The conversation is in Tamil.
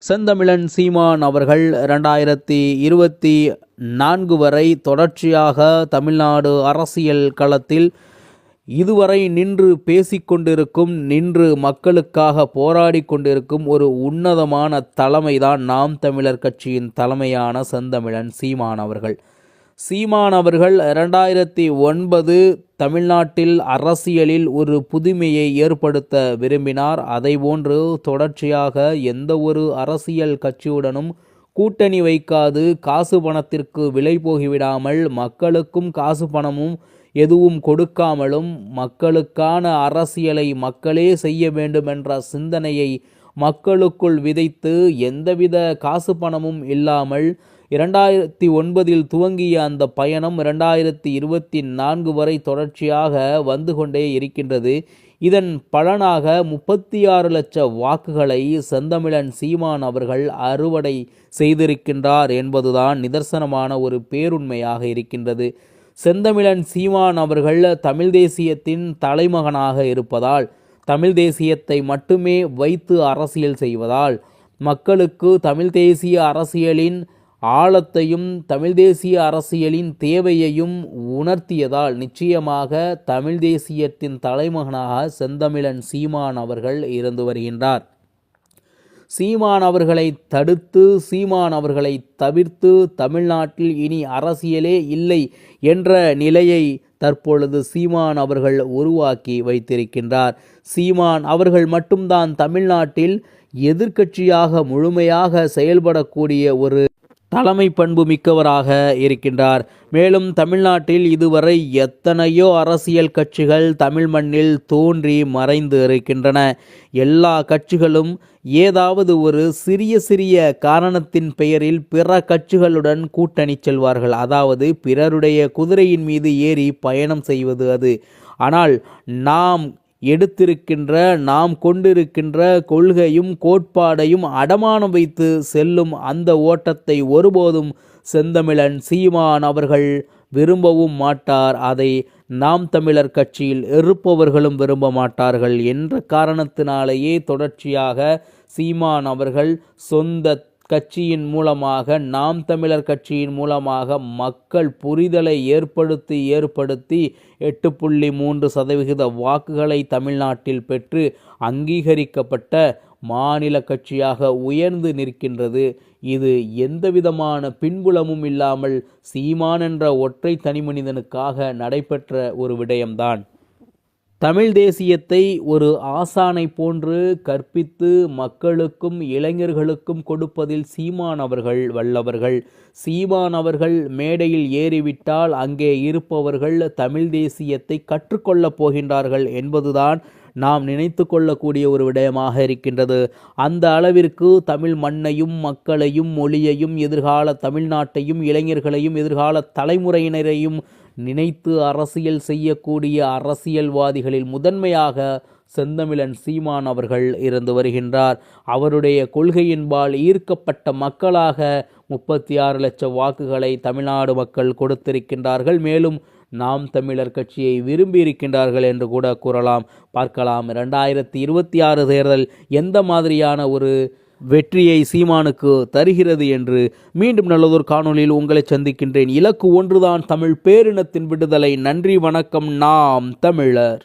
செந்தமிழன் சீமான் அவர்கள் 2024 வரை தொடர்ச்சியாக தமிழ்நாடு அரசியல் களத்தில் இதுவரை நின்று பேசிக்கொண்டிருக்கும், நின்று மக்களுக்காக போராடி கொண்டிருக்கும் ஒரு உன்னதமான தலைமைதான் நாம் தமிழர் கட்சியின் தலைமையான செந்தமிழன் சீமான் அவர்கள். சீமான் அவர்கள் 2009 தமிழ்நாட்டில் அரசியலில் ஒரு புதுமையை ஏற்படுத்த விரும்பினார். அதைபோன்று தொடர்ச்சியாக எந்த ஒரு அரசியல் கட்சியுடனும் கூட்டணி வைக்காது, காசு பணத்திற்கு விலை போகிவிடாமல், மக்களுக்கும் காசு பணமும் எதுவும் கொடுக்காமலும், மக்களுக்கான அரசியலை மக்களே செய்ய வேண்டுமென்ற சிந்தனையை மக்களுக்குள் விதைத்து, எந்தவித காசு பணமும் இல்லாமல் 2009 துவங்கிய அந்த பயணம் 2024 வரை தொடர்ச்சியாக வந்து கொண்டே இருக்கின்றது. இதன் பலனாக 36 லட்சம் வாக்குகளை செந்தமிழன் சீமான் அவர்கள் அறுவடை செய்திருக்கின்றார் என்பதுதான் நிதர்சனமான ஒரு பேருண்மையாக இருக்கின்றது. செந்தமிழன் சீமான் அவர்கள் தமிழ் தேசியத்தின் தலைமகனாக இருப்பதால், தமிழ் தேசியத்தை மட்டுமே வைத்து அரசியல் செய்வதால், மக்களுக்கு தமிழ் தேசிய அரசியலின் ஆழத்தையும் தமிழ் தேசிய அரசியலின் தேவையையும் உணர்த்தியதால் நிச்சயமாக தமிழ் தேசியத்தின் தலைமகனாக செந்தமிழன் சீமான் அவர்கள் இருந்து வருகின்றார். சீமான் அவர்களை தடுத்து, சீமான் அவர்களை தவிர்த்து தமிழ்நாட்டில் இனி அரசியலே இல்லை என்ற நிலையை தற்பொழுது சீமான் அவர்கள் உருவாக்கி வைத்திருக்கின்றார். சீமான் அவர்கள் மட்டும்தான் தமிழ்நாட்டில் எதிர்க்கட்சியாக முழுமையாக செயல்படக்கூடிய ஒரு தலைமை பண்பு மிக்கவராக இருக்கின்றார். மேலும் தமிழ்நாட்டில் இதுவரை எத்தனையோ அரசியல் கட்சிகள் தமிழ் மண்ணில் தோன்றி மறைந்து இருக்கின்றன. எல்லா கட்சிகளும் ஏதாவது ஒரு சிறிய காரணத்தின் பெயரில் பிற கட்சிகளுடன் கூட்டணி செல்வார்கள். அதாவது பிறருடைய குதிரையின் மீது ஏறி பயணம் செய்வது அது. ஆனால் நாம் கொண்டிருக்கின்ற கொள்கையும் கோட்பாடையும் அடமானம் வைத்து செல்லும் அந்த ஓட்டத்தை ஒருபோதும் செந்தமிழன் சீமான் அவர்கள் விரும்பவும் மாட்டார். அதை நாம் தமிழர் கட்சியில் இருப்பவர்களும் விரும்ப மாட்டார்கள் என்ற காரணத்தினாலேயே தொடர்ச்சியாக சீமான் அவர்கள் சொந்த கட்சியின் மூலமாக, நாம் தமிழர் கட்சியின் மூலமாக மக்கள் புரிதலை ஏற்படுத்தி 8.3% வாக்குகளை தமிழ்நாட்டில் பெற்று அங்கீகரிக்கப்பட்ட மாநில கட்சியாக உயர்ந்து நிற்கின்றது. இது எந்தவிதமான பின்புலமும் இல்லாமல் சீமான் என்ற ஒற்றை தனிமனிதனுக்காக நடைபெற்ற ஒரு விடயம்தான். தமிழ் தேசியத்தை ஒரு ஆசானை போன்று கற்பித்து மக்களுக்கும் இளைஞர்களுக்கும் கொடுப்பதில் சீமான் அவர்கள் வல்லவர்கள். சீமான் அவர்கள் மேடையில் ஏறிவிட்டால் அங்கே இருப்பவர்கள் தமிழ் தேசியத்தை கற்றுக்கொள்ளப் போகின்றார்கள் என்பதுதான் நாம் நினைத்து கொள்ளக்கூடிய ஒரு விடயமாக இருக்கின்றது. அந்த அளவிற்கு தமிழ் மண்ணையும் மக்களையும் மொழியையும் எதிர்கால தமிழ்நாட்டையும் இளைஞர்களையும் எதிர்கால தலைமுறையினரையும் நினைத்து அரசியல் செய்யக்கூடிய அரசியல்வாதிகளில் முதன்மையாக செந்தமிழன் சீமான் அவர்கள் இருந்து வருகின்றார். அவருடைய கொள்கையின்பால் ஈர்க்கப்பட்ட மக்களாக 36 லட்சம் வாக்குகளை தமிழ்நாடு மக்கள் கொடுத்திருக்கின்றார்கள். மேலும் நாம் தமிழர் கட்சியை விரும்பி இருக்கின்றார்கள் என்று கூட கூறலாம். பார்க்கலாம் 2026 தேர்தல் எந்த மாதிரியான ஒரு வெற்றியை சீமானுக்கு தருகிறது என்று. மீண்டும் நல்லதொரு காணொளியில் உங்களை சந்திக்கின்றேன். இலக்கு ஒன்றுதான், தமிழ் பேரினத்தின் விடுதலை. நன்றி, வணக்கம். நாம் தமிழர்.